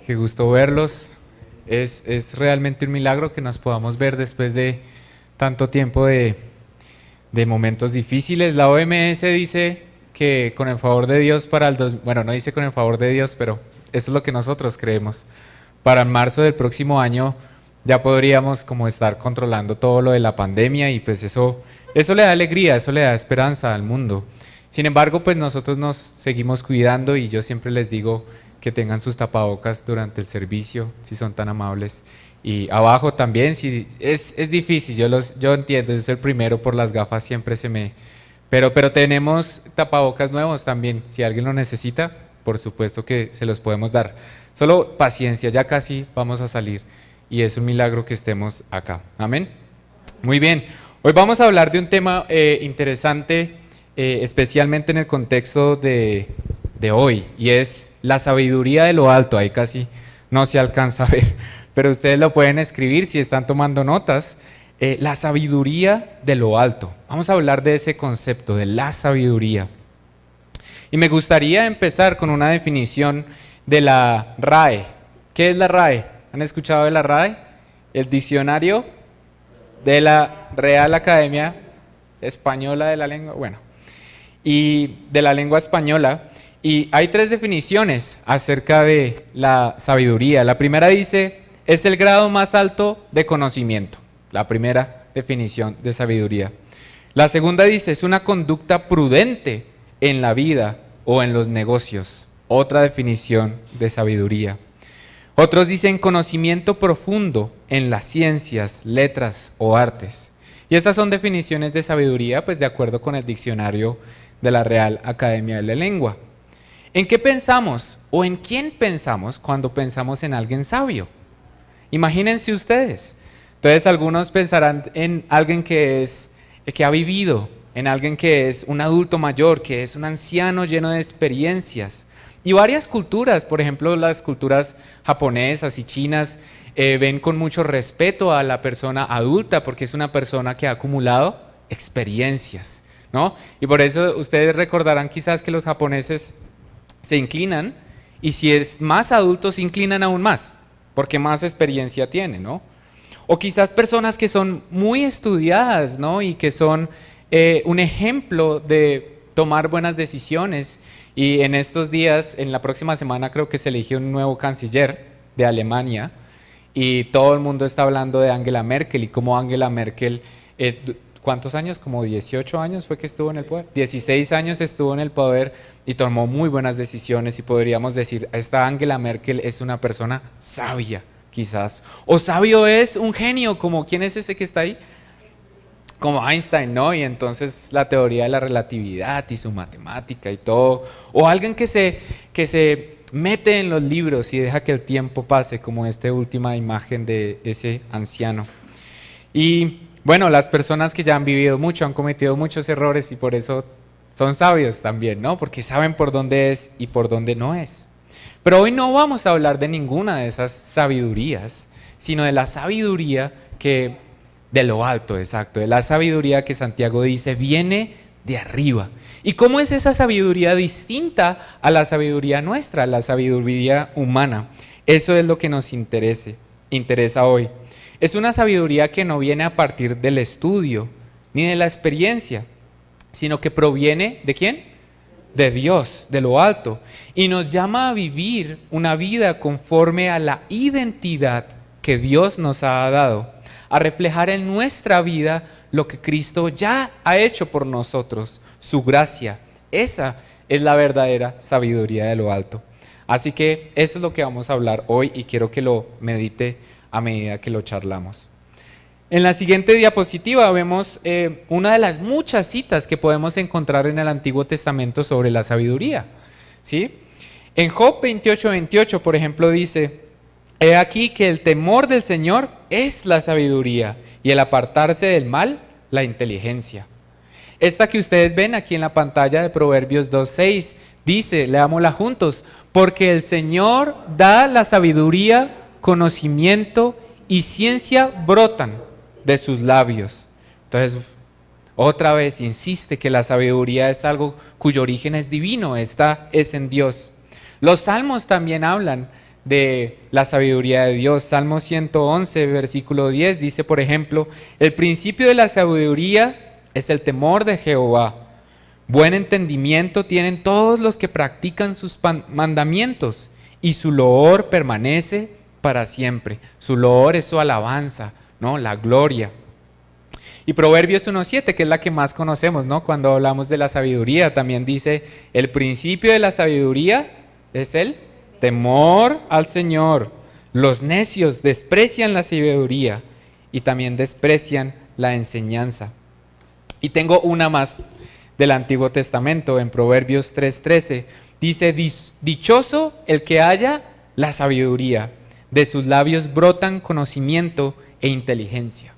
qué gusto verlos. Es realmente un milagro que nos podamos ver después de tanto tiempo de momentos difíciles. La OMS dice que con el favor de Dios bueno, no dice con el favor de Dios, pero eso es lo que nosotros creemos. Para marzo del próximo año ya podríamos como estar controlando todo lo de la pandemia y pues eso le da alegría, eso le da esperanza al mundo. Sin embargo, pues nosotros nos seguimos cuidando y yo siempre les digo que tengan sus tapabocas durante el servicio, si son tan amables. Y abajo también, si es difícil, yo entiendo, yo soy el primero por las gafas, siempre se me... Pero tenemos tapabocas nuevos también, si alguien lo necesita, por supuesto que se los podemos dar. Solo paciencia, ya casi vamos a salir y es un milagro que estemos acá. Amén. Muy bien, hoy vamos a hablar de un tema interesante, especialmente en el contexto de hoy, y es la sabiduría de lo alto. Ahí casi no se alcanza a ver, pero ustedes lo pueden escribir si están tomando notas. La sabiduría de lo alto. Vamos a hablar de ese concepto, de la sabiduría. Y me gustaría empezar con una definición de la RAE. ¿Qué es la RAE? ¿Han escuchado de la RAE? El diccionario de la Real Academia Española de la Lengua, bueno, y de la lengua española. Y hay tres definiciones acerca de la sabiduría. La primera dice, es el grado más alto de conocimiento. La primera definición de sabiduría. La segunda dice, es una conducta prudente en la vida o en los negocios. Otra definición de sabiduría. Otros dicen conocimiento profundo en las ciencias, letras o artes. Y estas son definiciones de sabiduría, pues de acuerdo con el diccionario de la Real Academia de la Lengua. ¿En qué pensamos o en quién pensamos cuando pensamos en alguien sabio? Imagínense ustedes. Entonces algunos pensarán en alguien que ha vivido, en alguien que es un adulto mayor, que es un anciano lleno de experiencias. Y varias culturas, por ejemplo las culturas japonesas y chinas, ven con mucho respeto a la persona adulta porque es una persona que ha acumulado experiencias, ¿no? Y por eso ustedes recordarán quizás que los japoneses se inclinan y si es más adulto se inclinan aún más porque más experiencia tiene, ¿no? O quizás personas que son muy estudiadas, ¿no? Y que son un ejemplo de tomar buenas decisiones. Y en estos días, en la próxima semana creo que se eligió un nuevo canciller de Alemania y todo el mundo está hablando de Angela Merkel y cómo Angela Merkel, ¿cuántos años? Como 18 años fue que estuvo en el poder. 16 años estuvo en el poder y tomó muy buenas decisiones y podríamos decir, esta Angela Merkel es una persona sabia, quizás. O sabio es un genio, como ¿quién es ese que está ahí? Como Einstein, ¿no? Y entonces la teoría de la relatividad y su matemática y todo. O alguien que se mete en los libros y deja que el tiempo pase, como esta última imagen de ese anciano. Y bueno, las personas que ya han vivido mucho, han cometido muchos errores y por eso son sabios también, ¿no? Porque saben por dónde es y por dónde no es. Pero hoy no vamos a hablar de ninguna de esas sabidurías, sino de la sabiduría de lo alto, exacto, de la sabiduría que Santiago dice viene de arriba. ¿Y cómo es esa sabiduría distinta a la sabiduría nuestra, a la sabiduría humana? Eso es lo que nos interesa hoy. Es una sabiduría que no viene a partir del estudio ni de la experiencia, sino que proviene ¿de quién? De Dios, de lo alto. Y nos llama a vivir una vida conforme a la identidad que Dios nos ha dado, a reflejar en nuestra vida lo que Cristo ya ha hecho por nosotros, su gracia. Esa es la verdadera sabiduría de lo alto. Así que eso es lo que vamos a hablar hoy y quiero que lo medite a medida que lo charlamos. En la siguiente diapositiva vemos una de las muchas citas que podemos encontrar en el Antiguo Testamento sobre la sabiduría, ¿sí? En Job 28:28, por ejemplo, dice: he aquí que el temor del Señor es la sabiduría y el apartarse del mal, la inteligencia. Esta que ustedes ven aquí en la pantalla de Proverbios 2:6 dice, leámosla juntos, porque el Señor da la sabiduría, conocimiento y ciencia brotan de sus labios. Entonces, otra vez insiste que la sabiduría es algo cuyo origen es divino, esta es en Dios. Los salmos también hablan de la sabiduría de Dios. Salmo 111, versículo 10 dice, por ejemplo, el principio de la sabiduría es el temor de Jehová. Buen entendimiento tienen todos los que practican sus mandamientos, y su loor permanece para siempre. Su loor es su alabanza, ¿no? La gloria. Y Proverbios 1:7, que es la que más conocemos, ¿no? Cuando hablamos de la sabiduría, también dice, el principio de la sabiduría es el temor al Señor. Los necios desprecian la sabiduría y también desprecian la enseñanza. Y tengo una más del Antiguo Testamento, en Proverbios 3:13. Dice, dichoso el que haya la sabiduría, de sus labios brotan conocimiento e inteligencia.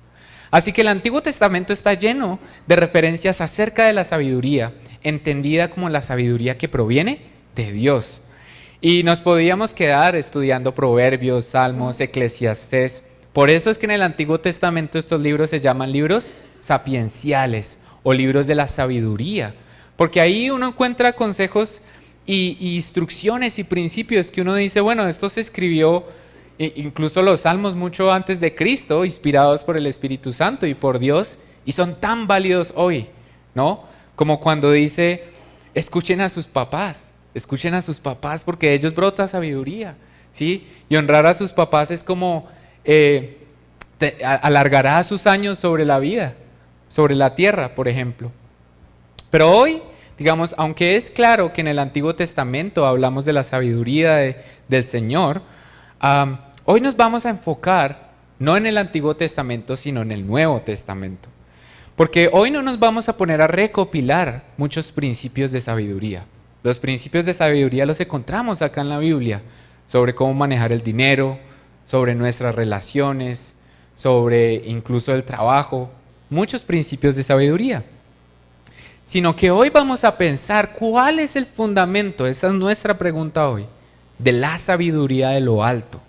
Así que el Antiguo Testamento está lleno de referencias acerca de la sabiduría, entendida como la sabiduría que proviene de Dios. Y nos podíamos quedar estudiando Proverbios, Salmos, Eclesiastés. Por eso es que en el Antiguo Testamento estos libros se llaman libros sapienciales o libros de la sabiduría, porque ahí uno encuentra consejos y instrucciones y principios que uno dice, bueno, esto se escribió incluso los salmos mucho antes de Cristo, inspirados por el Espíritu Santo y por Dios, y son tan válidos hoy, ¿no? Como cuando dice, escuchen a sus papás porque de ellos brota sabiduría, ¿sí? Y honrar a sus papás es como alargará sus años sobre la vida, sobre la tierra, por ejemplo. Pero hoy, digamos, aunque es claro que en el Antiguo Testamento hablamos de la sabiduría del Señor, hoy nos vamos a enfocar no en el Antiguo Testamento, sino en el Nuevo Testamento. Porque hoy no nos vamos a poner a recopilar muchos principios de sabiduría. Los principios de sabiduría los encontramos acá en la Biblia, sobre cómo manejar el dinero, sobre nuestras relaciones, sobre incluso el trabajo, muchos principios de sabiduría. Sino que hoy vamos a pensar cuál es el fundamento, esta es nuestra pregunta hoy, de la sabiduría de lo alto.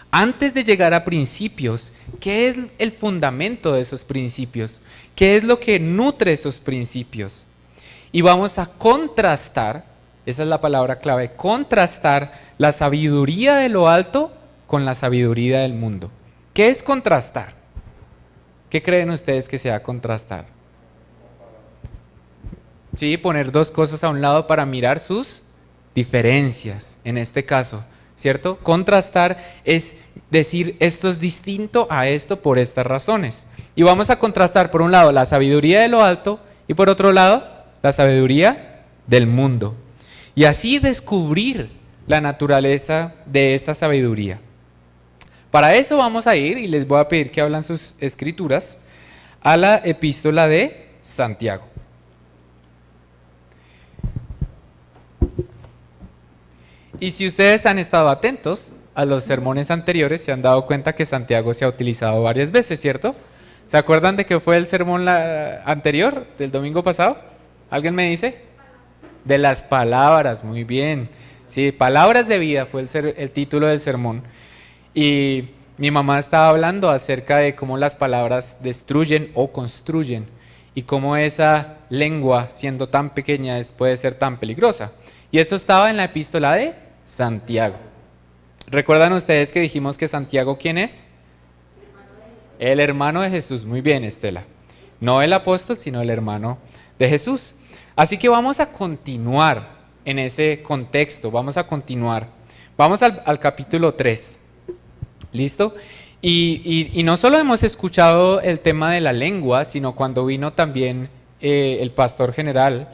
Antes de llegar a principios, ¿qué es el fundamento de esos principios? ¿Qué es lo que nutre esos principios? Y vamos a contrastar, esa es la palabra clave, contrastar la sabiduría de lo alto con la sabiduría del mundo. ¿Qué es contrastar? ¿Qué creen ustedes que sea contrastar? Sí, poner dos cosas a un lado para mirar sus diferencias, en este caso, ¿cierto? Contrastar es decir, esto es distinto a esto por estas razones. Y vamos a contrastar, por un lado, la sabiduría de lo alto y por otro lado, la sabiduría del mundo. Y así descubrir la naturaleza de esa sabiduría. Para eso vamos a ir, y les voy a pedir que hablan sus escrituras, a la epístola de Santiago. Y si ustedes han estado atentos a los sermones anteriores, se han dado cuenta que Santiago se ha utilizado varias veces, ¿cierto? ¿Se acuerdan de qué fue el sermón anterior, del domingo pasado? ¿Alguien me dice? De las palabras, muy bien. Sí, palabras de vida fue el título del sermón. Y mi mamá estaba hablando acerca de cómo las palabras destruyen o construyen y cómo esa lengua, siendo tan pequeña, puede ser tan peligrosa. Y eso estaba en la epístola de Santiago. ¿Recuerdan ustedes que dijimos que Santiago, ¿quién es? El hermano de Jesús. Muy bien, Estela. No el apóstol, sino el hermano de Jesús. Así que vamos a continuar en ese contexto, vamos a continuar. Vamos al capítulo 3. ¿Listo? Y no solo hemos escuchado el tema de la lengua, sino cuando vino también el pastor general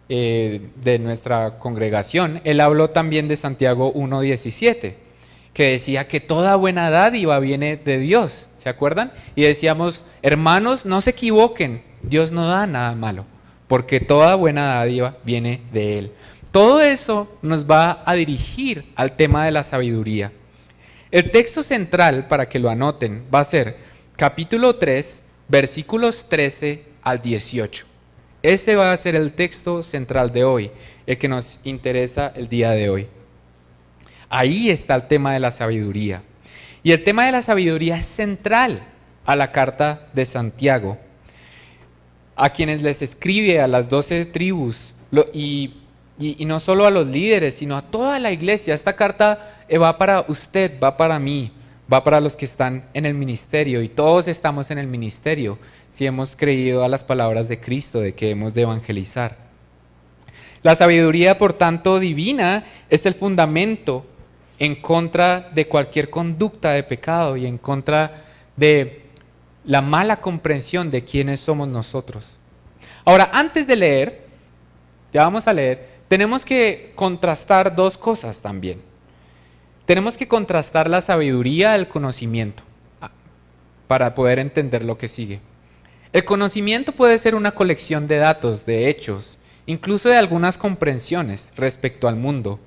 de nuestra congregación, él habló también de Santiago 1:17, que decía que toda buena dádiva viene de Dios, ¿se acuerdan? Y decíamos, hermanos, no se equivoquen, Dios no da nada malo, porque toda buena dádiva viene de Él. Todo eso nos va a dirigir al tema de la sabiduría. El texto central, para que lo anoten, va a ser capítulo 3, versículos 13 al 18. Ese va a ser el texto central de hoy, el que nos interesa el día de hoy. Ahí está el tema de la sabiduría. Y el tema de la sabiduría es central a la carta de Santiago, a quienes les escribe a las 12 tribus. Y Y no solo a los líderes, sino a toda la iglesia. Esta carta va para usted, va para mí, va para los que están en el ministerio. Y todos estamos en el ministerio si hemos creído a las palabras de Cristo, de que hemos de evangelizar. La sabiduría, por tanto, divina es el fundamento en contra de cualquier conducta de pecado y en contra de la mala comprensión de quiénes somos nosotros. Ahora, antes de leer, ya vamos a leer, tenemos que contrastar dos cosas también. Tenemos que contrastar la sabiduría del conocimiento para poder entender lo que sigue. El conocimiento puede ser una colección de datos, de hechos, incluso de algunas comprensiones respecto al mundo.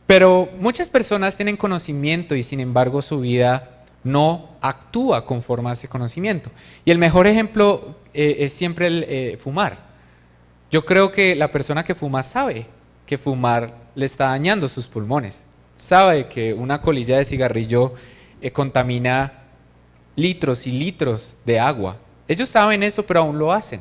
Pero muchas personas tienen conocimiento y sin embargo su vida no actúa conforme a ese conocimiento. Y el mejor ejemplo es siempre el fumar. Yo creo que la persona que fuma sabe que fumar le está dañando sus pulmones. Sabe que una colilla de cigarrillo contamina litros y litros de agua. Ellos saben eso, pero aún lo hacen.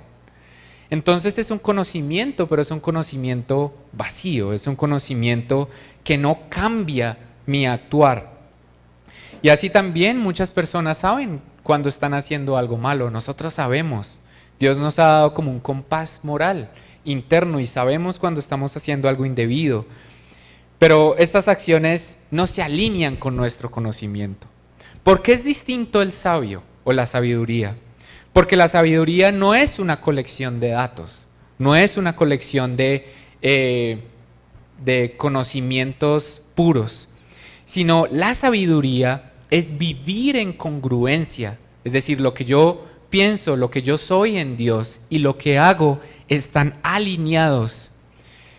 Entonces es un conocimiento, pero es un conocimiento vacío, es un conocimiento que no cambia mi actuar. Y así también muchas personas saben cuando están haciendo algo malo. Nosotros sabemos. Dios nos ha dado como un compás moral interno y sabemos cuando estamos haciendo algo indebido. Pero estas acciones no se alinean con nuestro conocimiento. ¿Por qué es distinto el sabio o la sabiduría? Porque la sabiduría no es una colección de datos, no es una colección de conocimientos puros, sino la sabiduría es vivir en congruencia, es decir, lo que yo pienso, lo que yo soy en Dios y lo que hago están alineados.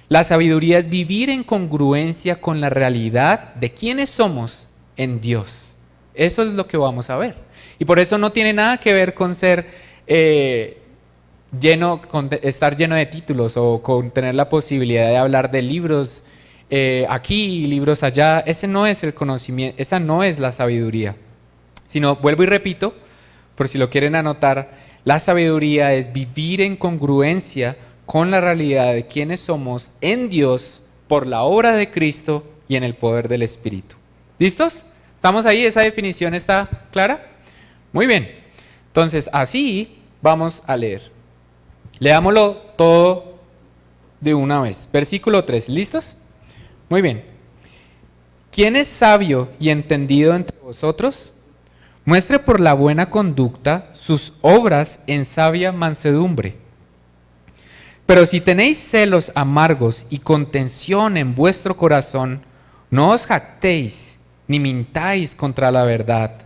La sabiduría es vivir en congruencia con la realidad de quiénes somos en Dios. Eso es lo que vamos a ver. Y por eso no tiene nada que ver con ser estar lleno de títulos o con tener la posibilidad de hablar de libros aquí y libros allá. Ese no es el conocimiento, esa no es la sabiduría. Sino, vuelvo y repito, por si lo quieren anotar, la sabiduría es vivir en congruencia con la realidad de quiénes somos en Dios por la obra de Cristo y en el poder del Espíritu. ¿Listos? ¿Estamos ahí? ¿Esa definición está clara? Muy bien. Entonces, así vamos a leer. Leámoslo todo de una vez. Versículo 3. ¿Listos? Muy bien. ¿Quién es sabio y entendido entre vosotros? Muestre por la buena conducta sus obras en sabia mansedumbre. Pero si tenéis celos amargos y contención en vuestro corazón, no os jactéis ni mintáis contra la verdad.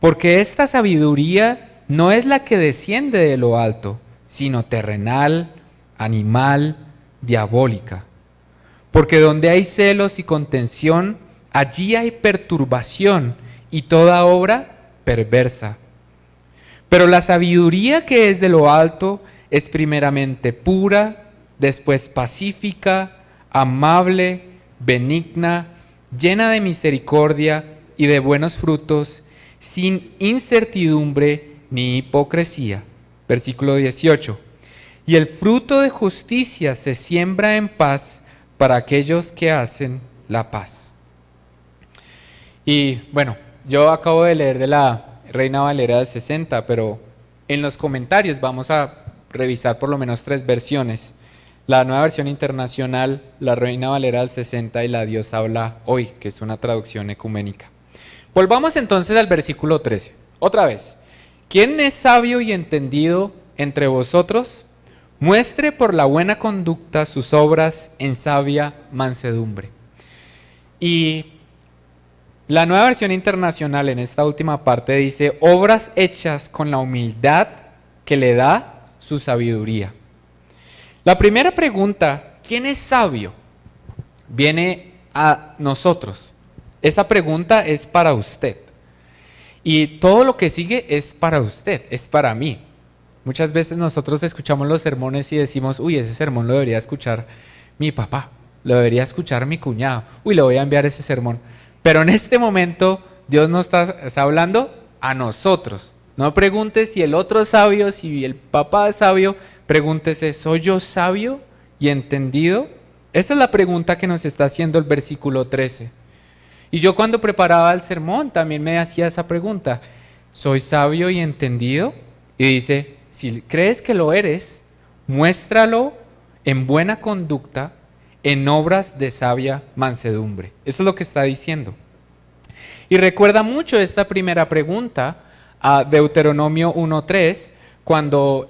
Porque esta sabiduría no es la que desciende de lo alto, sino terrenal, animal, diabólica. Porque donde hay celos y contención, allí hay perturbación y toda obra perversa. Pero la sabiduría que es de lo alto es primeramente pura, después pacífica, amable, benigna, llena de misericordia y de buenos frutos, sin incertidumbre ni hipocresía. Versículo 18. Y el fruto de justicia se siembra en paz para aquellos que hacen la paz. Y bueno, yo acabo de leer de la Reina Valera del 60, pero en los comentarios vamos a revisar por lo menos 3 versiones. La Nueva Versión Internacional, la Reina Valera del 60 y la Dios habla hoy, que es una traducción ecuménica. Volvamos entonces al versículo 13. Otra vez. ¿Quién es sabio y entendido entre vosotros? Muestre por la buena conducta sus obras en sabia mansedumbre. Y la Nueva Versión Internacional en esta última parte dice, obras hechas con la humildad que le da su sabiduría. La primera pregunta, ¿quién es sabio? Viene a nosotros. Esa pregunta es para usted. Y todo lo que sigue es para usted, es para mí. Muchas veces nosotros escuchamos los sermones y decimos, uy, ese sermón lo debería escuchar mi papá, lo debería escuchar mi cuñado, uy, le voy a enviar ese sermón. Pero en este momento Dios nos está hablando a nosotros. No pregunte si el otro es sabio, si el papá es sabio, pregúntese, ¿soy yo sabio y entendido? Esa es la pregunta que nos está haciendo el versículo 13. Y yo cuando preparaba el sermón también me hacía esa pregunta. ¿Soy sabio y entendido? Y dice, si crees que lo eres, muéstralo en buena conducta, en obras de sabia mansedumbre. Eso es lo que está diciendo. Y recuerda mucho esta primera pregunta a Deuteronomio 1:3, cuando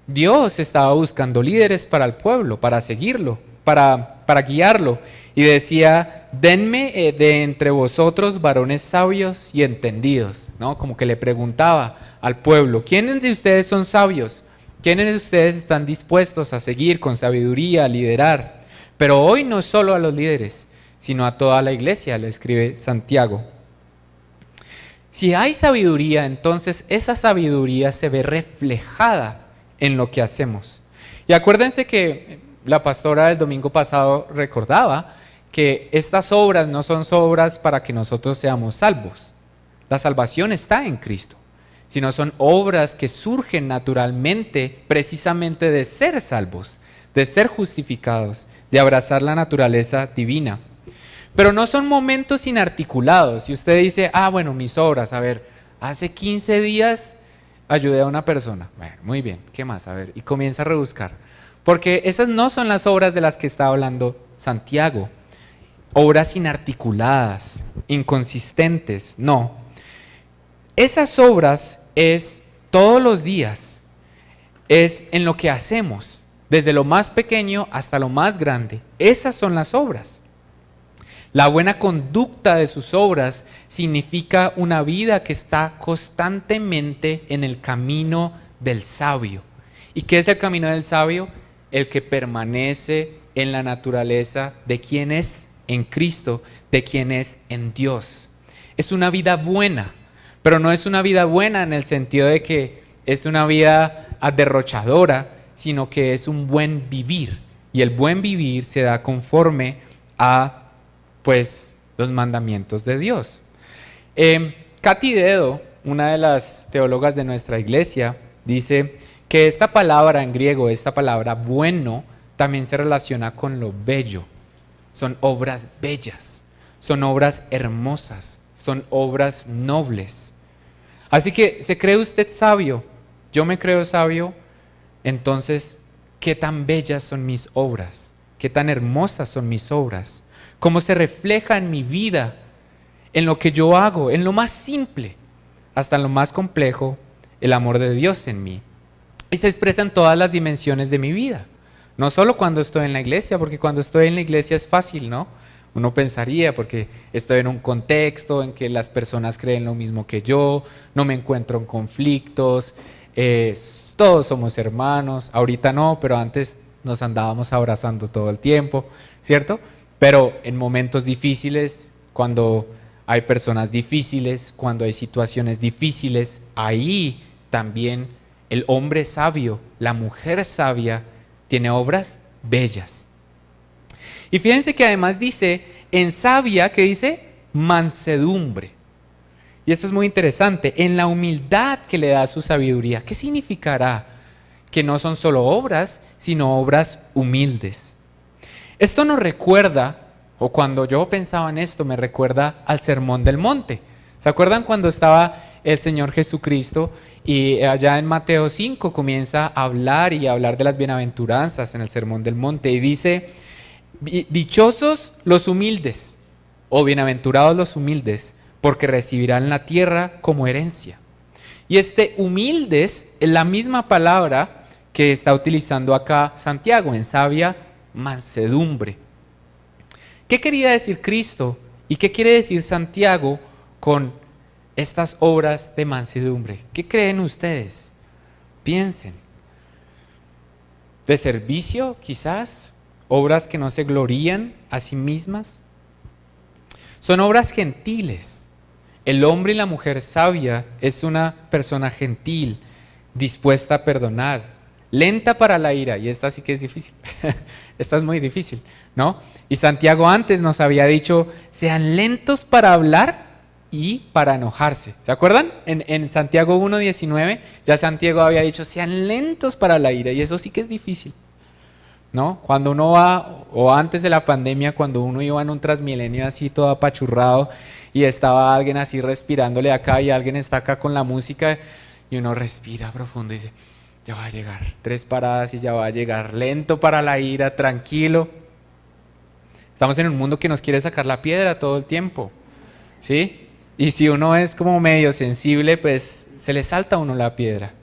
Dios estaba buscando líderes para el pueblo, para seguirlo, para guiarlo. Y decía, denme de entre vosotros varones sabios y entendidos, ¿no? Como que le preguntaba al pueblo, ¿quiénes de ustedes son sabios? ¿Quiénes de ustedes están dispuestos a seguir con sabiduría, a liderar? Pero hoy no solo a los líderes, sino a toda la iglesia, le escribe Santiago. Si hay sabiduría, entonces esa sabiduría se ve reflejada en lo que hacemos. Y acuérdense que la pastora del domingo pasado recordaba que estas obras no son obras para que nosotros seamos salvos. La salvación está en Cristo, sino son obras que surgen naturalmente precisamente de ser salvos, de ser justificados, de abrazar la naturaleza divina. Pero no son momentos inarticulados. Y usted dice, bueno, mis obras, a ver, hace 15 días ayudé a una persona. Bueno, muy bien, ¿qué más? A ver, y comienza a rebuscar. Porque esas no son las obras de las que está hablando Santiago. Obras inarticuladas, inconsistentes, no. Esas obras es todos los días, es en lo que hacemos, desde lo más pequeño hasta lo más grande. Esas son las obras. La buena conducta de sus obras significa una vida que está constantemente en el camino del sabio. ¿Y qué es el camino del sabio? El que permanece en la naturaleza de quien es en Cristo, de quien es en Dios. Es una vida buena, pero no es una vida buena en el sentido de que es una vida derrochadora, sino que es un buen vivir. Y el buen vivir se da conforme a los mandamientos de Dios. Katy Dedo, una de las teólogas de nuestra iglesia, dice que esta palabra en griego, esta palabra bueno, también se relaciona con lo bello. Son obras bellas, son obras hermosas, son obras nobles. Así que, ¿se cree usted sabio? Yo me creo sabio. Entonces, ¿qué tan bellas son mis obras? ¿Qué tan hermosas son mis obras? ¿Cómo se refleja en mi vida, en lo que yo hago, en lo más simple, hasta en lo más complejo, el amor de Dios en mí? Y se expresa en todas las dimensiones de mi vida. No solo cuando estoy en la iglesia, porque cuando estoy en la iglesia es fácil, ¿no? Uno pensaría, porque estoy en un contexto en que las personas creen lo mismo que yo, no me encuentro en conflictos, todos somos hermanos. Ahorita no, pero antes nos andábamos abrazando todo el tiempo, ¿cierto? Pero en momentos difíciles, cuando hay personas difíciles, cuando hay situaciones difíciles, ahí también el hombre sabio, la mujer sabia, tiene obras bellas. Y fíjense que además dice, en sabia, ¿qué dice? Mansedumbre. Y esto es muy interesante, en la humildad que le da su sabiduría. ¿Qué significará? Que no son solo obras, sino obras humildes. Esto nos recuerda, o cuando yo pensaba en esto, me recuerda al Sermón del Monte. ¿Se acuerdan cuando estaba el Señor Jesucristo y allá en Mateo 5 comienza a hablar de las bienaventuranzas en el Sermón del Monte y dice, dichosos los humildes o bienaventurados los humildes porque recibirán la tierra como herencia? Y este humildes es la misma palabra que está utilizando acá Santiago, en sabia mansedumbre. ¿Qué quería decir Cristo y qué quiere decir Santiago con estas obras de mansedumbre? ¿Qué creen ustedes? Piensen. ¿De servicio quizás? ¿Obras que no se glorían a sí mismas? Son obras gentiles. El hombre y la mujer sabia es una persona gentil, dispuesta a perdonar, lenta para la ira, y esta sí que es difícil, esta es muy difícil, ¿no? Y Santiago antes nos había dicho, sean lentos para hablar y para enojarse. ¿Se acuerdan? En Santiago 1:19, ya Santiago había dicho, sean lentos para la ira, y eso sí que es difícil, ¿no? Cuando uno va, o antes de la pandemia, cuando uno iba en un Transmilenio así todo apachurrado y estaba alguien así respirándole acá y alguien está acá con la música y uno respira profundo y dice, ya va a llegar, 3 paradas y ya va a llegar, lento para la ira, tranquilo. Estamos en un mundo que nos quiere sacar la piedra todo el tiempo, ¿sí? Y si uno es como medio sensible, pues se le salta a uno la piedra.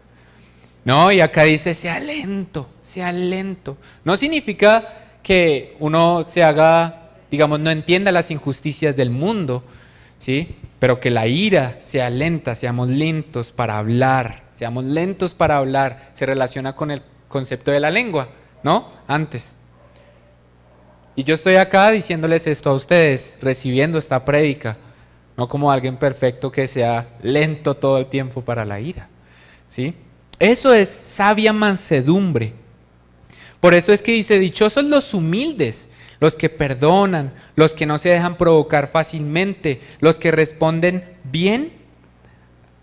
No, y acá dice, sea lento, sea lento. No significa que uno se haga, digamos, no entienda las injusticias del mundo, ¿sí? Pero que la ira sea lenta, seamos lentos para hablar, seamos lentos para hablar. Se relaciona con el concepto de la lengua, ¿no? Antes. Y yo estoy acá diciéndoles esto a ustedes, recibiendo esta prédica, no como alguien perfecto que sea lento todo el tiempo para la ira, ¿sí? Eso es sabia mansedumbre. Por eso es que dice, dichosos los humildes, los que perdonan, los que no se dejan provocar fácilmente, los que responden bien,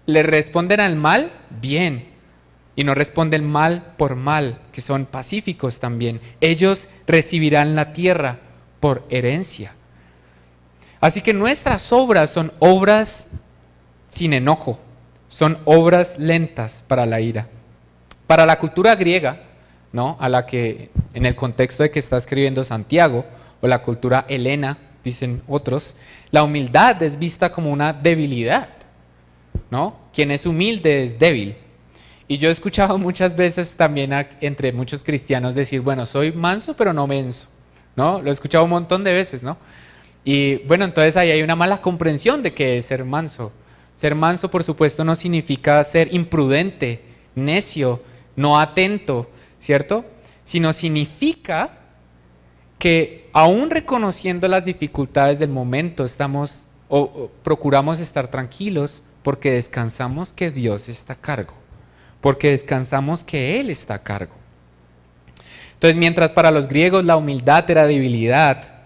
le responden al mal, bien, y no responden mal por mal, que son pacíficos también. Ellos recibirán la tierra por herencia. Así que nuestras obras son obras sin enojo, son obras lentas para la ira. Para la cultura griega, ¿no? A la que en el contexto de que está escribiendo Santiago, o la cultura helena, dicen otros, la humildad es vista como una debilidad, ¿no? Quien es humilde es débil. Y yo he escuchado muchas veces también entre muchos cristianos decir, bueno, soy manso pero no menso, ¿no? Lo he escuchado un montón de veces, ¿no? Y bueno, entonces ahí hay una mala comprensión de qué es ser manso. Ser manso, por supuesto, no significa ser imprudente, necio, no atento, ¿cierto? Sino significa que aún reconociendo las dificultades del momento, estamos o procuramos estar tranquilos porque descansamos que Dios está a cargo, porque descansamos que Él está a cargo. Entonces, mientras para los griegos la humildad era debilidad,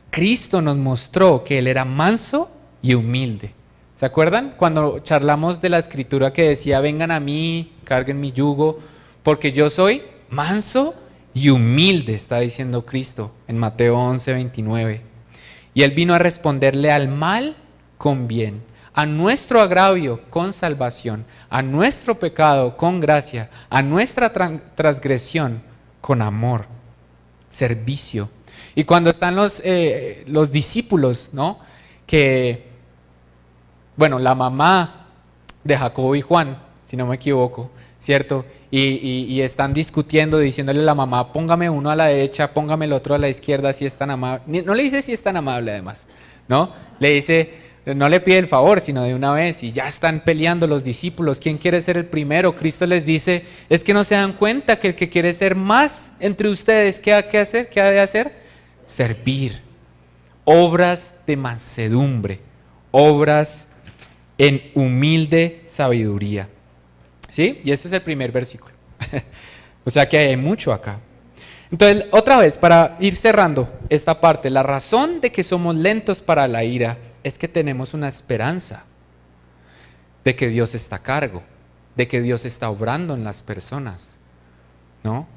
Cristo nos mostró que Él era manso y humilde. ¿Se acuerdan? Cuando charlamos de la escritura que decía, vengan a mí, carguen mi yugo, porque yo soy manso y humilde, está diciendo Cristo en Mateo 11, 29. Y Él vino a responderle al mal con bien, a nuestro agravio con salvación, a nuestro pecado con gracia, a nuestra transgresión con amor, servicio. Y cuando están los discípulos, ¿no? Que, bueno, la mamá de Jacobo y Juan, si no me equivoco, ¿cierto? Y están discutiendo, diciéndole a la mamá, póngame uno a la derecha, póngame el otro a la izquierda, si es tan amable. No le dice si es tan amable además, ¿no? Le dice, no le pide el favor, sino de una vez, y ya están peleando los discípulos, ¿quién quiere ser el primero? Cristo les dice, es que no se dan cuenta que el que quiere ser más entre ustedes, ¿qué ha que hacer? ¿Qué ha de hacer? Servir. Obras de mansedumbre, obras en humilde sabiduría. ¿Sí? Y este es el primer versículo. O sea que hay mucho acá. Entonces, otra vez, para ir cerrando esta parte, la razón de que somos lentos para la ira es que tenemos una esperanza de que Dios está a cargo, de que Dios está obrando en las personas, ¿no?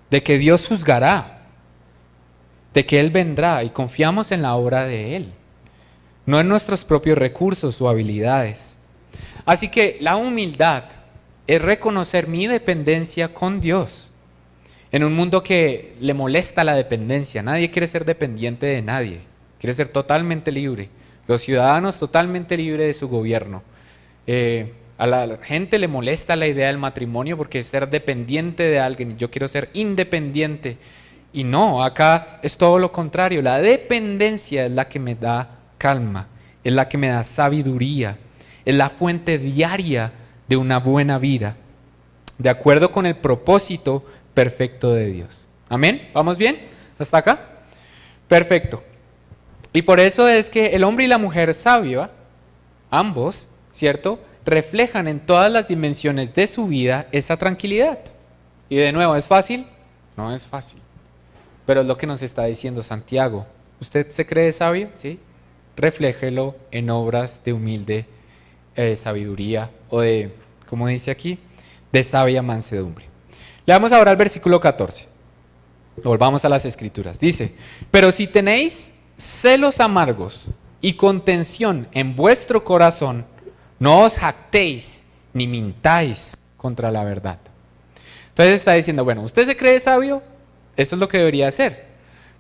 De que Dios juzgará, de que Él vendrá y confiamos en la obra de Él, no en nuestros propios recursos o habilidades. Así que la humildad es reconocer mi dependencia con Dios. En un mundo que le molesta la dependencia, nadie quiere ser dependiente de nadie, quiere ser totalmente libre. Los ciudadanos totalmente libres de su gobierno. A la gente le molesta la idea del matrimonio porque es ser dependiente de alguien. Yo quiero ser independiente. Y no, acá es todo lo contrario. La dependencia es la que me da calma, es la que me da sabiduría, es la fuente diaria de una buena vida, de acuerdo con el propósito perfecto de Dios. ¿Amén? ¿Vamos bien? ¿Hasta acá? Perfecto. Y por eso es que el hombre y la mujer sabia, ambos, ¿cierto?, reflejan en todas las dimensiones de su vida esa tranquilidad. Y de nuevo, ¿es fácil? No es fácil. Pero es lo que nos está diciendo Santiago. ¿Usted se cree sabio? ¿Sí? Refléjelo en obras de humilde sabiduría o de, como dice aquí, de sabia mansedumbre. Leamos ahora el versículo 14. Volvamos a las escrituras. Dice, pero si tenéis celos amargos y contención en vuestro corazón, no os jactéis ni mintáis contra la verdad. Entonces está diciendo, bueno, ¿usted se cree sabio? Eso es lo que debería hacer.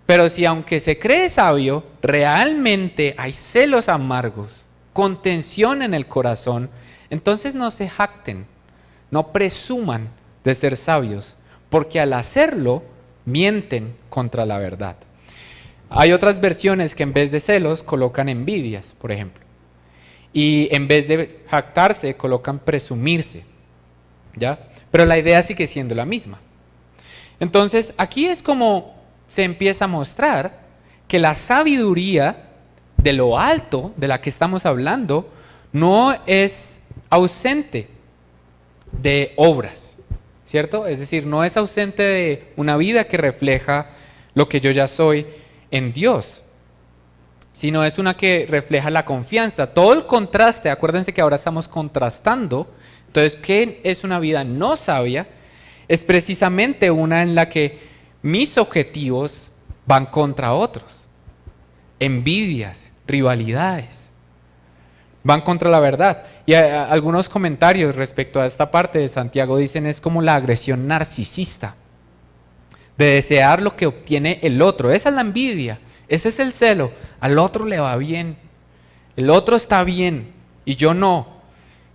Pero si aunque se cree sabio, realmente hay celos amargos, contención en el corazón, entonces no se jacten, no presuman de ser sabios, porque al hacerlo, mienten contra la verdad. Hay otras versiones que en vez de celos colocan envidias, por ejemplo. Y en vez de jactarse colocan presumirse, ¿ya? Pero la idea sigue siendo la misma. Entonces, aquí es como se empieza a mostrar que la sabiduría de lo alto, de la que estamos hablando, no es ausente de obras, ¿cierto? Es decir, no es ausente de una vida que refleja lo que yo ya soy en Dios, sino es una que refleja la confianza. Todo el contraste, acuérdense que ahora estamos contrastando. Entonces, ¿qué es una vida no sabia? Es precisamente una en la que mis objetivos van contra otros. Envidias, rivalidades, van contra la verdad. Y algunos comentarios respecto a esta parte de Santiago dicen es como la agresión narcisista, de desear lo que obtiene el otro. Esa es la envidia, ese es el celo. Al otro le va bien, el otro está bien y yo no.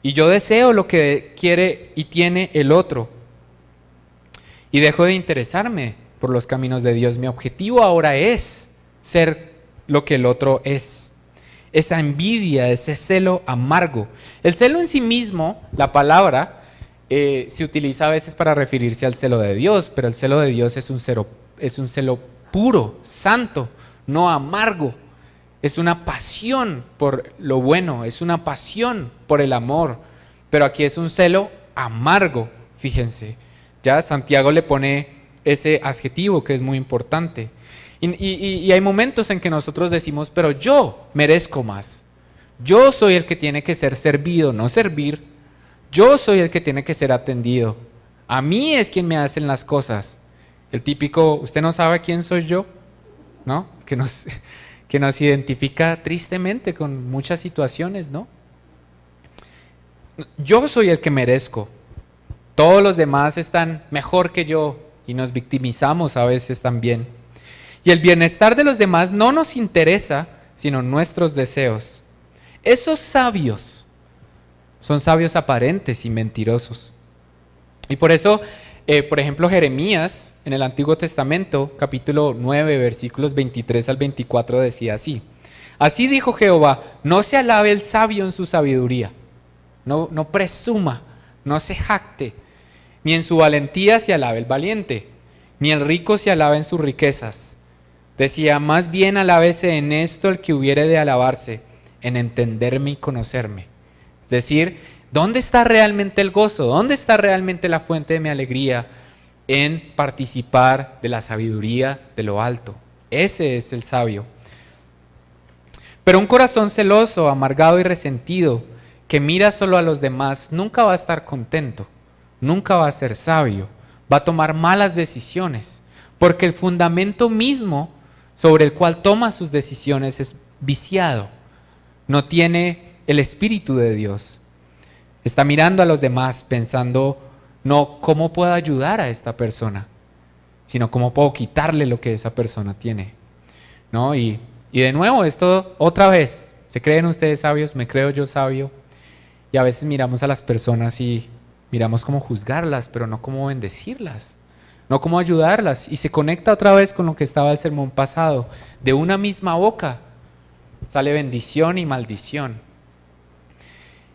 Y yo deseo lo que quiere y tiene el otro. Y dejo de interesarme por los caminos de Dios. Mi objetivo ahora es ser lo que el otro es. Esa envidia, ese celo amargo. El celo en sí mismo, la palabra, se utiliza a veces para referirse al celo de Dios, pero el celo de Dios es un celo puro, santo, no amargo. Es una pasión por lo bueno, es una pasión por el amor, pero aquí es un celo amargo, fíjense. Ya Santiago le pone ese adjetivo que es muy importante. Y hay momentos en que nosotros decimos, pero yo merezco más. Yo soy el que tiene que ser servido, no servir. Yo soy el que tiene que ser atendido. A mí es quien me hacen las cosas. El típico, ¿usted no sabe quién soy yo? ¿No? Que nos identifica tristemente con muchas situaciones, ¿no? Yo soy el que merezco. Todos los demás están mejor que yo y nos victimizamos a veces también. Y el bienestar de los demás no nos interesa, sino nuestros deseos. Esos sabios son sabios aparentes y mentirosos. Y por eso, por ejemplo, Jeremías en el Antiguo Testamento, capítulo 9, versículos 23 al 24 decía así. Así dijo Jehová, no se alabe el sabio en su sabiduría, no presuma, no se jacte, ni en su valentía se alabe el valiente, ni el rico se alabe en sus riquezas. Decía, más bien alábese en esto el que hubiere de alabarse, en entenderme y conocerme. Es decir, ¿dónde está realmente el gozo? ¿Dónde está realmente la fuente de mi alegría? En participar de la sabiduría de lo alto. Ese es el sabio. Pero un corazón celoso, amargado y resentido, que mira solo a los demás, nunca va a estar contento, nunca va a ser sabio, va a tomar malas decisiones, porque el fundamento mismo sobre el cual toma sus decisiones es viciado, no tiene el Espíritu de Dios. Está mirando a los demás pensando, no cómo puedo ayudar a esta persona, sino cómo puedo quitarle lo que esa persona tiene, ¿no? Y de nuevo, esto otra vez, ¿se creen ustedes sabios? ¿Me creo yo sabio? Y a veces miramos a las personas y miramos cómo juzgarlas, pero no cómo bendecirlas, no cómo ayudarlas. Y se conecta otra vez con lo que estaba el sermón pasado. De una misma boca sale bendición y maldición.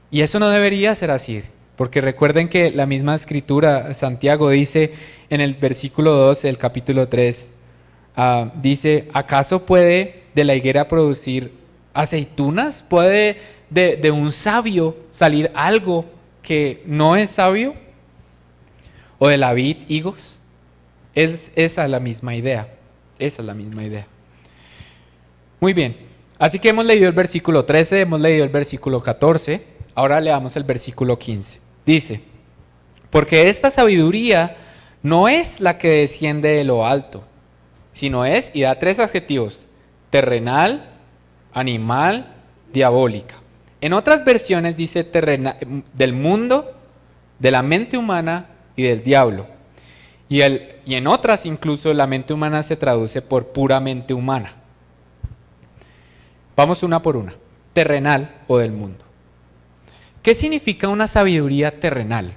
Y eso no debería ser así, porque recuerden que la misma escritura, Santiago dice en el versículo 12 del capítulo 3, dice, ¿acaso puede de la higuera producir aceitunas? ¿Puede de un sabio salir algo que no es sabio? ¿O de la vid higos? Esa es la misma idea. Esa es la misma idea. Muy bien. Así que hemos leído el versículo 13, hemos leído el versículo 14. Ahora leamos el versículo 15. Dice, porque esta sabiduría no es la que desciende de lo alto, sino es, y da 3 adjetivos: terrenal, animal, diabólica. En otras versiones dice del mundo, de la mente humana y del diablo. Y en otras incluso la mente humana se traduce por puramente humana. Vamos una por una. Terrenal o del mundo. ¿Qué significa una sabiduría terrenal?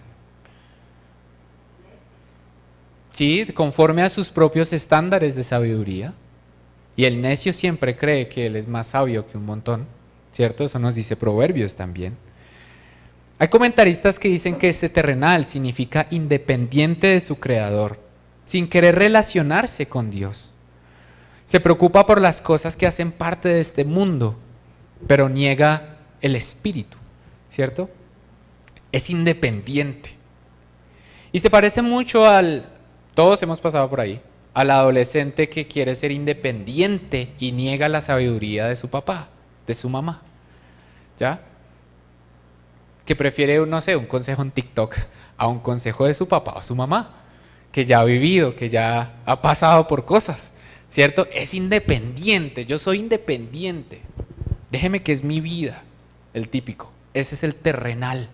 Sí, conforme a sus propios estándares de sabiduría. Y el necio siempre cree que él es más sabio que un montón, ¿cierto? Eso nos dice Proverbios también. Hay comentaristas que dicen que ese terrenal significa independiente de su creador, sin querer relacionarse con Dios. Se preocupa por las cosas que hacen parte de este mundo, pero niega el espíritu, ¿cierto? Es independiente. Y se parece mucho todos hemos pasado por ahí, al adolescente que quiere ser independiente y niega la sabiduría de su papá, de su mamá, ¿ya? Que prefiere, no sé, un consejo en TikTok a un consejo de su papá o su mamá, que ya ha vivido, que ya ha pasado por cosas, ¿cierto? Es independiente, yo soy independiente, déjeme que es mi vida, el típico, ese es el terrenal.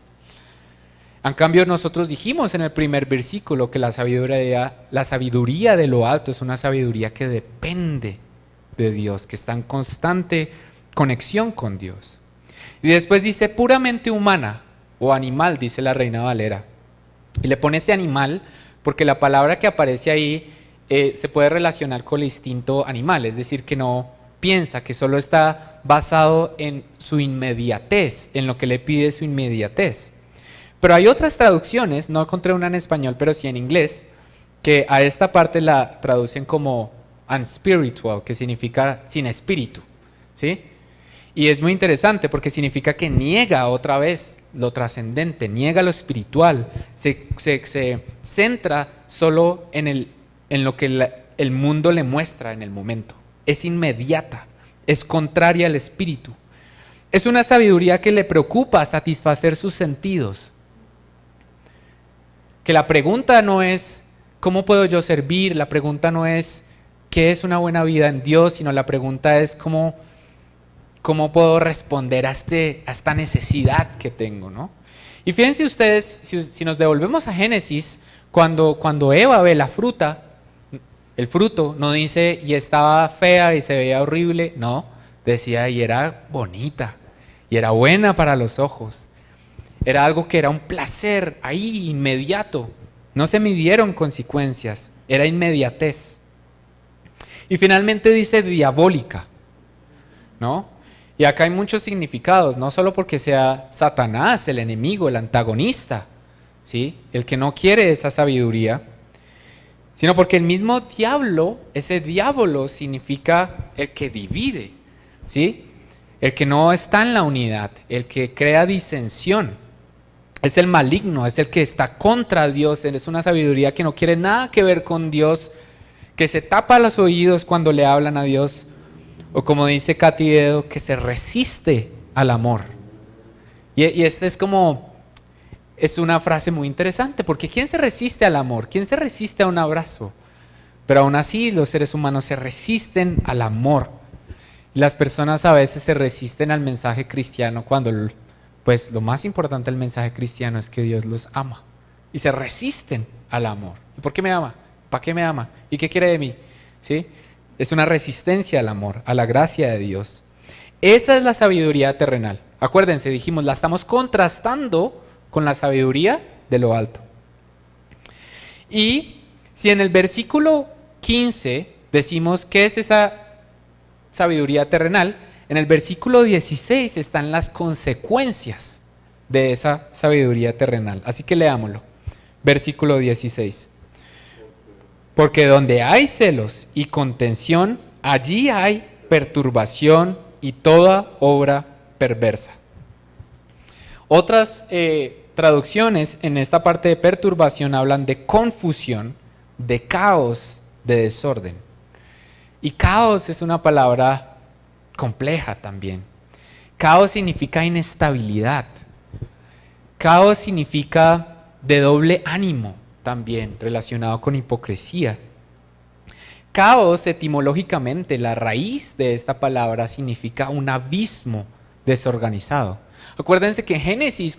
En cambio, nosotros dijimos en el primer versículo que la sabiduría de lo alto es una sabiduría que depende de Dios, que está en constante conexión con Dios. Y después dice puramente humana o animal, dice la Reina Valera. Y le pone ese animal porque la palabra que aparece ahí se puede relacionar con el instinto animal, es decir, que no piensa, que solo está basado en su inmediatez, en lo que le pide su inmediatez. Pero hay otras traducciones, no encontré una en español, pero sí en inglés, que a esta parte la traducen como unspiritual, que significa sin espíritu, ¿sí? Y es muy interesante porque significa que niega otra vez lo trascendente, niega lo espiritual, se centra solo en lo que el mundo le muestra en el momento. Es inmediata, es contraria al espíritu. Es una sabiduría que le preocupa satisfacer sus sentidos. Que la pregunta no es ¿cómo puedo yo servir? La pregunta no es ¿qué es una buena vida en Dios? Sino la pregunta es ¿cómo puedo responder a esta necesidad que tengo, ¿no? Y fíjense ustedes, si nos devolvemos a Génesis, cuando Eva ve la fruta, el fruto, no dice y estaba fea y se veía horrible, no, decía y era bonita, y era buena para los ojos. Era algo que era un placer ahí, inmediato. No se midieron consecuencias, era inmediatez. Y finalmente dice diabólica, ¿no? Y acá hay muchos significados, no solo porque sea Satanás, el enemigo, el antagonista, ¿sí? El que no quiere esa sabiduría, sino porque el mismo diablo, ese diablo significa el que divide, ¿sí? El que no está en la unidad, el que crea disensión. Es el maligno, es el que está contra Dios, es una sabiduría que no quiere nada que ver con Dios, que se tapa los oídos cuando le hablan a Dios, o como dice Katy Dedo, que se resiste al amor. Y esta es una frase muy interesante, porque ¿quién se resiste al amor? ¿Quién se resiste a un abrazo? Pero aún así los seres humanos se resisten al amor. Las personas a veces se resisten al mensaje cristiano cuando, pues lo más importante del mensaje cristiano es que Dios los ama. Y se resisten al amor. ¿Y por qué me ama? ¿Para qué me ama? ¿Y qué quiere de mí? ¿Sí? Es una resistencia al amor, a la gracia de Dios. Esa es la sabiduría terrenal. Acuérdense, dijimos, la estamos contrastando con la sabiduría de lo alto. Y si en el versículo 15 decimos qué es esa sabiduría terrenal, en el versículo 16 están las consecuencias de esa sabiduría terrenal. Así que leámoslo. Versículo 16. Porque donde hay celos y contención, allí hay perturbación y toda obra perversa. Otras traducciones en esta parte de perturbación hablan de confusión, de caos, de desorden. Y caos es una palabra compleja también. Caos significa inestabilidad. Caos significa de doble ánimo también, relacionado con hipocresía. Caos, etimológicamente, la raíz de esta palabra significa un abismo desorganizado. Acuérdense que en Génesis,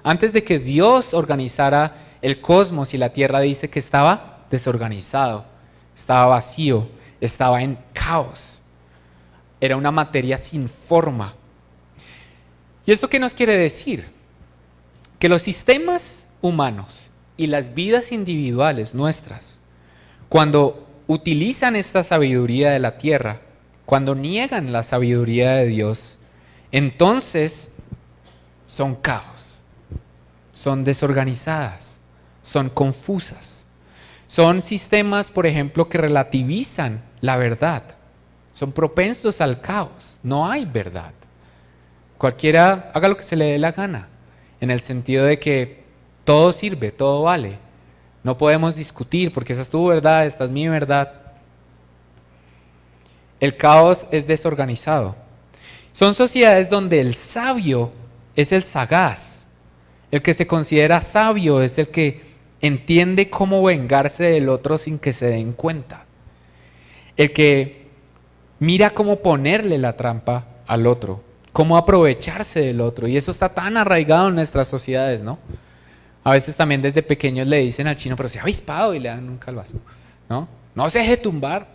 antes de que Dios organizara el cosmos y la tierra, dice que estaba desorganizado, estaba vacío, estaba en caos. Era una materia sin forma. ¿Y esto qué nos quiere decir? Que los sistemas humanos y las vidas individuales nuestras, cuando utilizan esta sabiduría de la tierra, cuando niegan la sabiduría de Dios, entonces son caos, son desorganizadas, son confusas. Son sistemas, por ejemplo, que relativizan la verdad. Son propensos al caos. No hay verdad. Cualquiera haga lo que se le dé la gana, en el sentido de que todo sirve, todo vale. No podemos discutir porque esa es tu verdad, esta es mi verdad. El caos es desorganizado. Son sociedades donde el sabio es el sagaz. El que se considera sabio es el que entiende cómo vengarse del otro sin que se den cuenta. El que mira cómo ponerle la trampa al otro, cómo aprovecharse del otro. Y eso está tan arraigado en nuestras sociedades, ¿no? A veces también desde pequeños le dicen al chino, pero se ha avispado, y le dan un calvazo, ¿no? No se deje tumbar,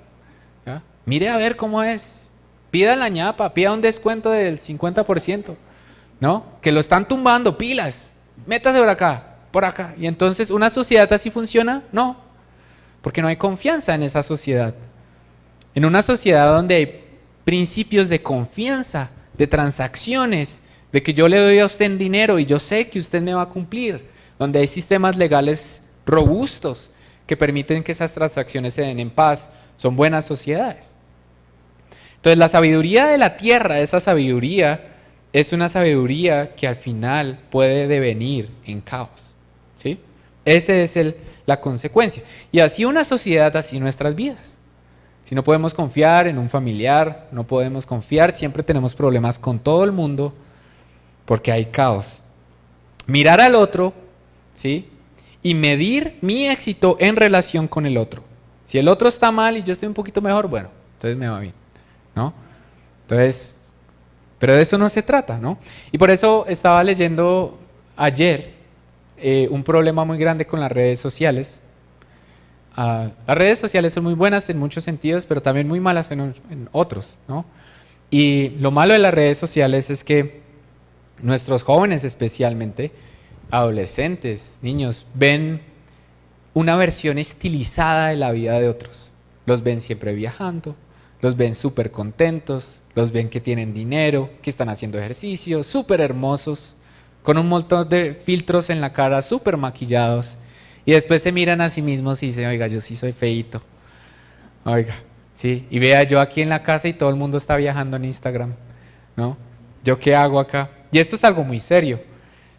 ¿ya? Mire a ver cómo es. Pida la ñapa, pida un descuento del 50%, ¿no? Que lo están tumbando, pilas, métase por acá, por acá. Y entonces, ¿una sociedad así funciona? No, porque no hay confianza en esa sociedad. En una sociedad donde hay principios de confianza, de transacciones, de que yo le doy a usted dinero y yo sé que usted me va a cumplir, donde hay sistemas legales robustos que permiten que esas transacciones se den en paz, son buenas sociedades. Entonces la sabiduría de la tierra, esa sabiduría, es una sabiduría que al final puede devenir en caos, ¿sí? Esa es la consecuencia. Y así una sociedad, así nuestras vidas. Si no podemos confiar en un familiar, no podemos confiar, siempre tenemos problemas con todo el mundo porque hay caos. Mirar al otro, ¿sí? Y medir mi éxito en relación con el otro. Si el otro está mal y yo estoy un poquito mejor, bueno, entonces me va bien, ¿no? Entonces, pero de eso no se trata, ¿no? Y por eso estaba leyendo ayer un problema muy grande con las redes sociales. Las redes sociales son muy buenas en muchos sentidos, pero también muy malas en otros, ¿no? Y lo malo de las redes sociales es que nuestros jóvenes especialmente, adolescentes, niños, ven una versión estilizada de la vida de otros. Los ven siempre viajando, los ven súper contentos, los ven que tienen dinero, que están haciendo ejercicio, súper hermosos, con un montón de filtros en la cara, súper maquillados. Y después se miran a sí mismos y dicen, oiga, yo sí soy feíto. Oiga, sí. Y vea, yo aquí en la casa y todo el mundo está viajando en Instagram, ¿no? ¿Yo qué hago acá? Y esto es algo muy serio.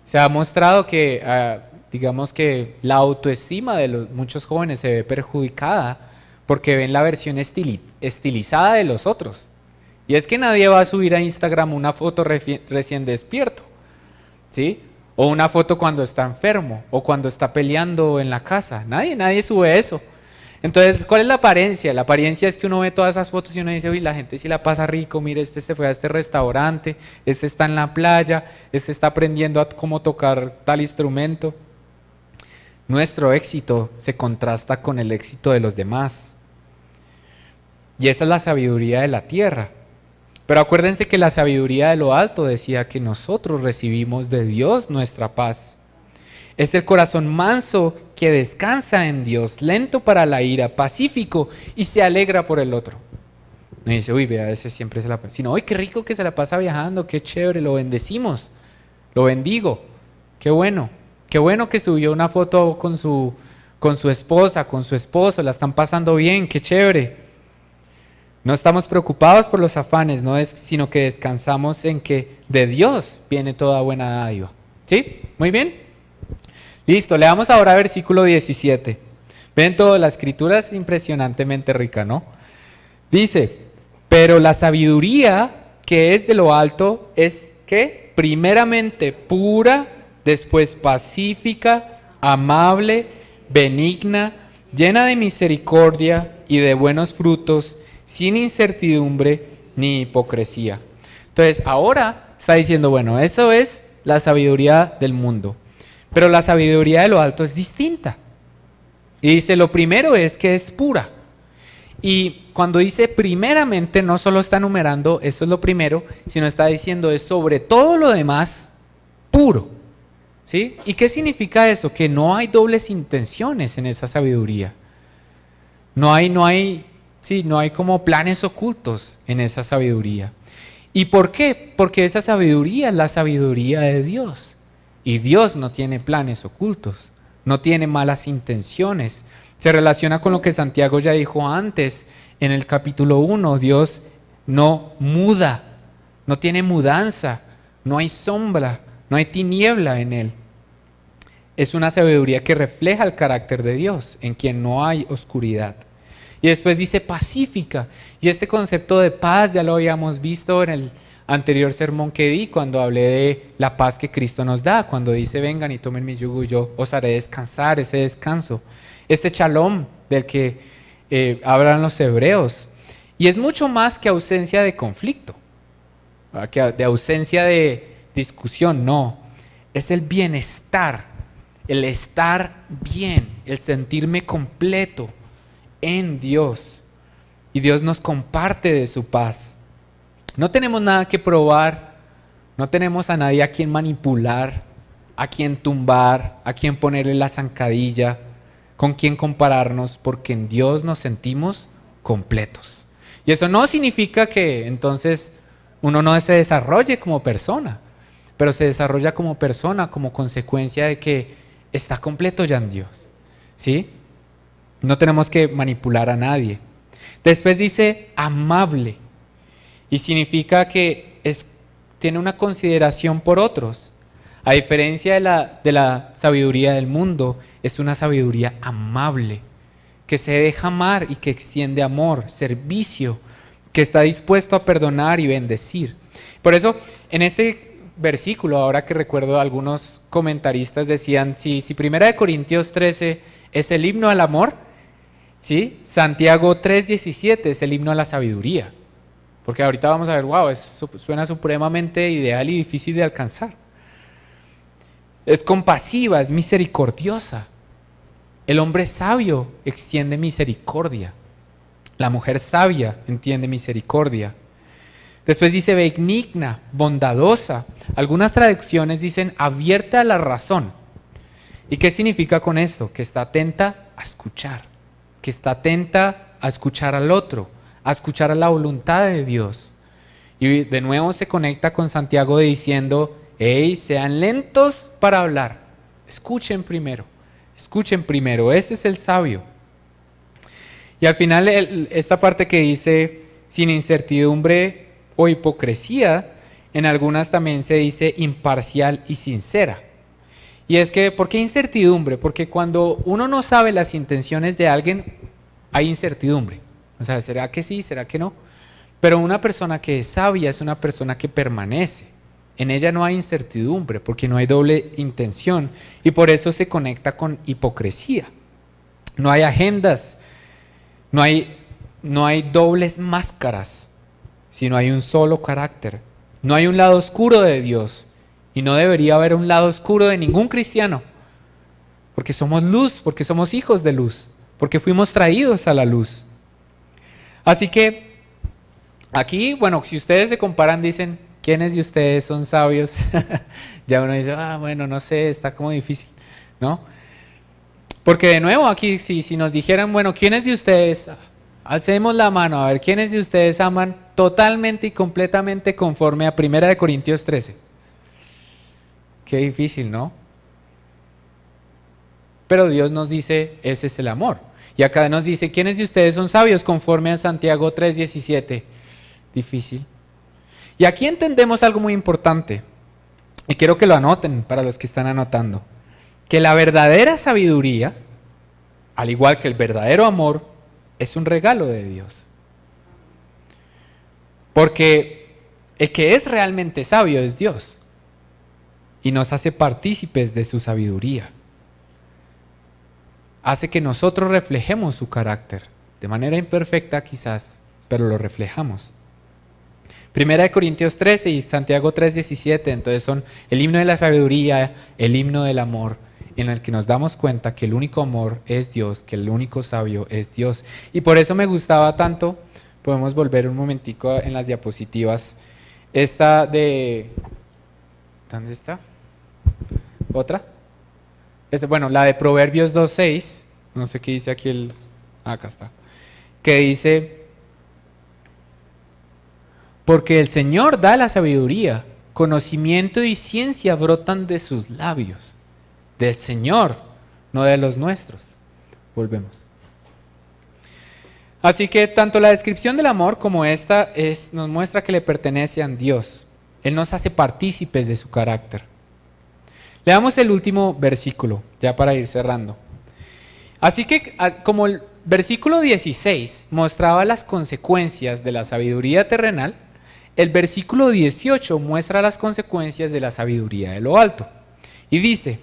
Se ha mostrado que, digamos que la autoestima de muchos jóvenes se ve perjudicada porque ven la versión estilizada de los otros. Y es que nadie va a subir a Instagram una foto recién despierto, ¿sí? O una foto cuando está enfermo, o cuando está peleando en la casa. Nadie sube eso. Entonces, ¿cuál es la apariencia? La apariencia es que uno ve todas esas fotos y uno dice, uy, la gente sí la pasa rico, mire, este se fue a este restaurante, este está en la playa, este está aprendiendo a cómo tocar tal instrumento. Nuestro éxito se contrasta con el éxito de los demás. Y esa es la sabiduría de la tierra. Pero acuérdense que la sabiduría de lo alto decía que nosotros recibimos de Dios nuestra paz. Es el corazón manso que descansa en Dios, lento para la ira, pacífico y se alegra por el otro. No dice, uy, vea, ese siempre se la pasa. Sino, uy, qué rico que se la pasa viajando, qué chévere, lo bendecimos, lo bendigo, qué bueno que subió una foto con su esposa, con su esposo, la están pasando bien, qué chévere. No estamos preocupados por los afanes, sino que descansamos en que de Dios viene toda buena dádiva. ¿Sí? Muy bien. Listo, leamos ahora versículo 17. Ven todo, la escritura es impresionantemente rica, ¿no? Dice, pero la sabiduría que es de lo alto es, ¿qué? Primeramente pura, después pacífica, amable, benigna, llena de misericordia y de buenos frutos, sin incertidumbre ni hipocresía. Entonces, ahora está diciendo, bueno, eso es la sabiduría del mundo, pero la sabiduría de lo alto es distinta. Y dice, lo primero es que es pura. Y cuando dice primeramente, no solo está enumerando, esto es lo primero, sino está diciendo, es sobre todo lo demás puro. ¿Sí? ¿Y qué significa eso? Que no hay dobles intenciones en esa sabiduría. No hay como planes ocultos en esa sabiduría. ¿Y por qué? Porque esa sabiduría es la sabiduría de Dios. Y Dios no tiene planes ocultos, no tiene malas intenciones. Se relaciona con lo que Santiago ya dijo antes en el capítulo 1. Dios no muda, no tiene mudanza, no hay sombra, no hay tiniebla en él. Es una sabiduría que refleja el carácter de Dios, en quien no hay oscuridad. Y después dice pacífica. Y este concepto de paz ya lo habíamos visto en el anterior sermón que di, cuando hablé de la paz que Cristo nos da, cuando dice, vengan y tomen mi yugo y yo os haré descansar, ese descanso. Este shalom del que hablan los hebreos. Y es mucho más que ausencia de conflicto, de ausencia de discusión, no. Es el bienestar, el estar bien, el sentirme completo en Dios. Y Dios nos comparte de su paz. No tenemos nada que probar, no tenemos a nadie a quien manipular, a quien tumbar, a quien ponerle la zancadilla, con quien compararnos, porque en Dios nos sentimos completos. Y eso no significa que entonces uno no se desarrolle como persona, pero se desarrolla como persona como consecuencia de que está completo ya en Dios. ¿Sí? No tenemos que manipular a nadie. Después dice amable, y significa que tiene una consideración por otros. A diferencia de la sabiduría del mundo, es una sabiduría amable, que se deja amar y que extiende amor, servicio, que está dispuesto a perdonar y bendecir. Por eso, en este versículo, ahora que recuerdo, algunos comentaristas decían, si 1 Corintios 13 es el himno al amor, ¿sí? Santiago 3:17 es el himno a la sabiduría. Porque ahorita vamos a ver, wow, eso suena supremamente ideal y difícil de alcanzar. Es compasiva, es misericordiosa. El hombre sabio extiende misericordia. La mujer sabia entiende misericordia. Después dice benigna, bondadosa. Algunas traducciones dicen abierta a la razón. ¿Y qué significa con esto? Que está atenta a escuchar. Que está atenta a escuchar al otro, a escuchar a la voluntad de Dios. Y de nuevo se conecta con Santiago diciendo, hey, sean lentos para hablar. Escuchen primero, ese es el sabio. Y al final esta parte que dice, sin incertidumbre o hipocresía, en algunas también se dice imparcial y sincera. Y es que, ¿por qué incertidumbre? Porque cuando uno no sabe las intenciones de alguien, hay incertidumbre. O sea, ¿será que sí? ¿Será que no? Pero una persona que es sabia es una persona que permanece. En ella no hay incertidumbre, porque no hay doble intención. Y por eso se conecta con hipocresía. No hay agendas, no hay dobles máscaras, sino hay un solo carácter. No hay un lado oscuro de Dios. Y no debería haber un lado oscuro de ningún cristiano. Porque somos luz, porque somos hijos de luz, porque fuimos traídos a la luz. Así que aquí, bueno, si ustedes se comparan, dicen, ¿quiénes de ustedes son sabios? Ya uno dice, bueno, no sé, está como difícil, ¿no? Porque de nuevo aquí, si nos dijeran, bueno, ¿quiénes de ustedes? Alcemos la mano, a ver, ¿quiénes de ustedes aman totalmente y completamente conforme a 1 Corintios 13? Qué difícil, ¿no? Pero Dios nos dice, ese es el amor. Y acá nos dice, ¿quiénes de ustedes son sabios conforme a Santiago 3:17? Difícil. Y aquí entendemos algo muy importante. Y quiero que lo anoten para los que están anotando. Que la verdadera sabiduría, al igual que el verdadero amor, es un regalo de Dios. Porque el que es realmente sabio es Dios. Y nos hace partícipes de su sabiduría. hace que nosotros reflejemos su carácter, de manera imperfecta quizás, pero lo reflejamos. Primera de Corintios 13 y Santiago 3:17, entonces son el himno de la sabiduría, el himno del amor, en el que nos damos cuenta que el único amor es Dios, que el único sabio es Dios. Y por eso me gustaba tanto, podemos volver un momentico en las diapositivas, esta de... ¿Dónde está? ¿Otra? Bueno, la de Proverbios 2:6, no sé qué dice aquí el... acá está. Que dice, porque el Señor da la sabiduría, conocimiento y ciencia brotan de sus labios. Del Señor, no de los nuestros. Volvemos. Así que tanto la descripción del amor como esta nos muestra que le pertenece a Dios. Él nos hace partícipes de su carácter. Leamos el último versículo, ya para ir cerrando. Así que, como el versículo 16 mostraba las consecuencias de la sabiduría terrenal, el versículo 18 muestra las consecuencias de la sabiduría de lo alto. Y dice,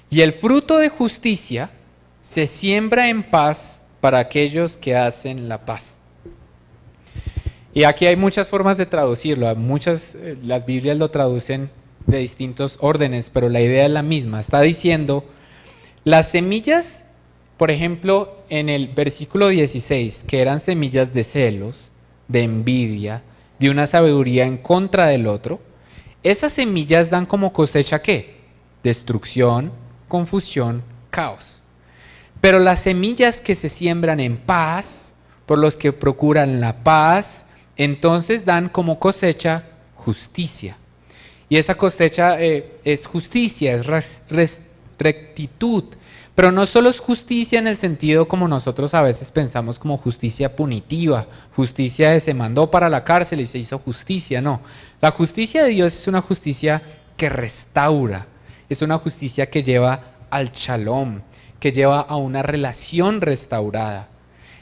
y el fruto de justicia se siembra en paz para aquellos que hacen la paz. Y aquí hay muchas formas de traducirlo, las Biblias lo traducen de distintos órdenes, pero la idea es la misma. Está diciendo, las semillas, por ejemplo, en el versículo 16, que eran semillas de celos, de envidia, de una sabiduría en contra del otro, esas semillas dan como cosecha ¿qué? Destrucción, confusión, caos. Pero las semillas que se siembran en paz, por los que procuran la paz, entonces dan como cosecha justicia. Y esa cosecha es justicia, es rectitud. Pero no solo es justicia en el sentido como nosotros a veces pensamos como justicia punitiva, justicia de se mandó para la cárcel y se hizo justicia, no. La justicia de Dios es una justicia que restaura, es una justicia que lleva al shalom, que lleva a una relación restaurada.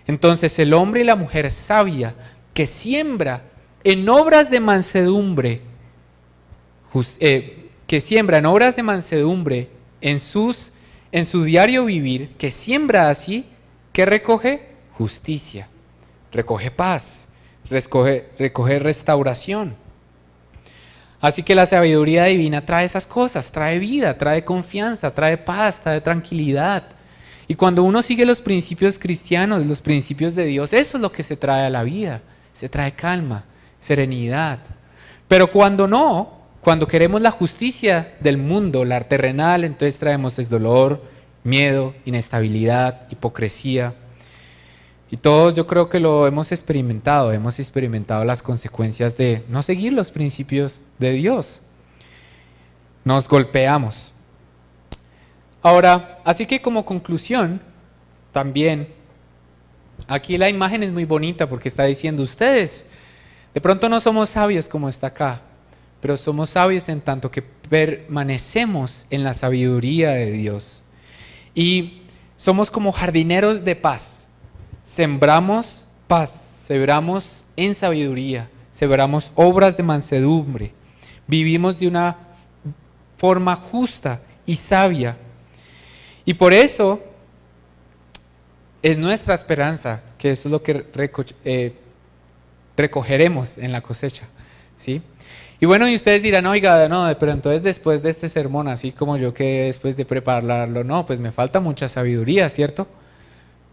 Entonces el hombre y la mujer sabia que siembra en obras de mansedumbre, en su diario vivir, que siembra así, que recoge justicia, recoge paz, recoge restauración. Así que la sabiduría divina trae esas cosas, trae vida, trae confianza, trae paz, trae tranquilidad. Y cuando uno sigue los principios cristianos, los principios de Dios, eso es lo que se trae a la vida, se trae calma, serenidad. Pero cuando no, cuando queremos la justicia del mundo, la terrenal, entonces traemos dolor, miedo, inestabilidad, hipocresía. Y todos yo creo que lo hemos experimentado las consecuencias de no seguir los principios de Dios. Nos golpeamos. Ahora, así que como conclusión, también, aquí la imagen es muy bonita porque está diciendo ustedes, de pronto no somos sabios como está acá, pero somos sabios en tanto que permanecemos en la sabiduría de Dios. Y somos como jardineros de paz. Sembramos paz, sembramos en sabiduría, sembramos obras de mansedumbre. Vivimos de una forma justa y sabia. Y por eso es nuestra esperanza, que eso es lo que recogeremos en la cosecha, ¿sí? Y bueno, y ustedes dirán, oiga, no, pero entonces después de este sermón, así como yo que después de prepararlo, no, pues me falta mucha sabiduría, ¿cierto?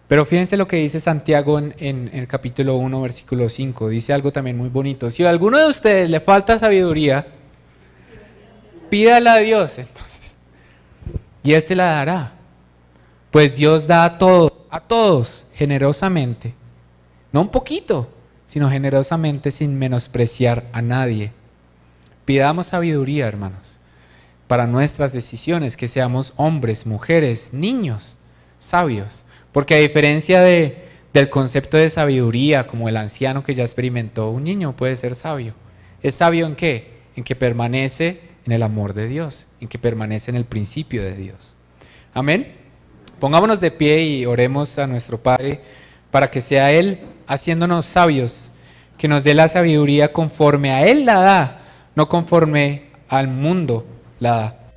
Pero fíjense lo que dice Santiago en el capítulo 1, versículo 5, dice algo también muy bonito. Si a alguno de ustedes le falta sabiduría, pídala a Dios, entonces, y Él se la dará. Pues Dios da a todos, generosamente, no un poquito, sino generosamente sin menospreciar a nadie. Pidamos sabiduría, hermanos, para nuestras decisiones, que seamos hombres, mujeres, niños, sabios. Porque a diferencia del concepto de sabiduría, como el anciano que ya experimentó, un niño puede ser sabio. ¿Es sabio en qué? En que permanece en el amor de Dios, en que permanece en el principio de Dios. Amén. Pongámonos de pie y oremos a nuestro Padre para que sea Él haciéndonos sabios, que nos dé la sabiduría conforme a Él la da, no conforme al mundo la da.